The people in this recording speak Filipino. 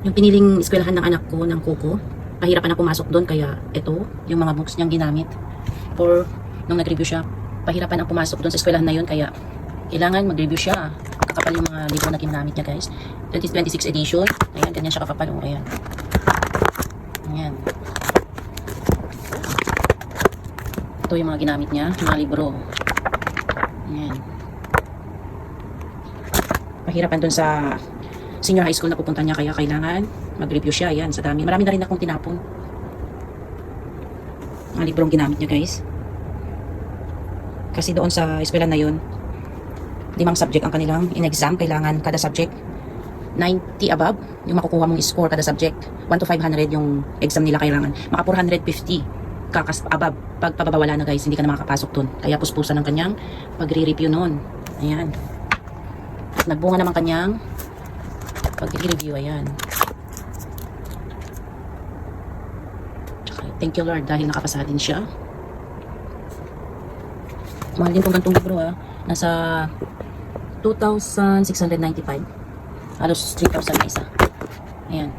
Yung piniling eskwelahan ng anak ko, ng kuko, pahirapan na pumasok doon, kaya ito, yung mga books niyang ginamit. Or, nung nag-review siya, pahirapan ang pumasok doon sa eskwelahan na yun, kaya kailangan mag-review siya. Kakapal yung mga libro na ginamit niya, guys. 2026 edition. Ayan, ganyan siya kakapal. O, ayan. Ayan. Ito yung mga ginamit niya, yung mga libro. Ayan. Pahirapan doon sa senior high school na pupunta niya, kaya kailangan mag-review siya. Ayan, sa dami. Marami na rin akong tinapon. Mga librong ginamit niya, guys. Kasi doon sa eskwela na yun, 5 subject ang kanilang in-exam. Kailangan kada subject 90 above yung makukuha mong score kada subject. 1 to 500 yung exam nila kailangan. Maka 450 kakas above. Pag pababawala na, guys, hindi ka na makakapasok doon. Kaya puspusan ng kanyang pagre-review noon. Ayan. At nagbunga naman kanyang pag-review. Ayan. Thank you, Lord, dahil nakapasa din siya. Mahal din itong gantong libro, ha. Nasa 2,695. Halos 3,000 na isa. Ayan.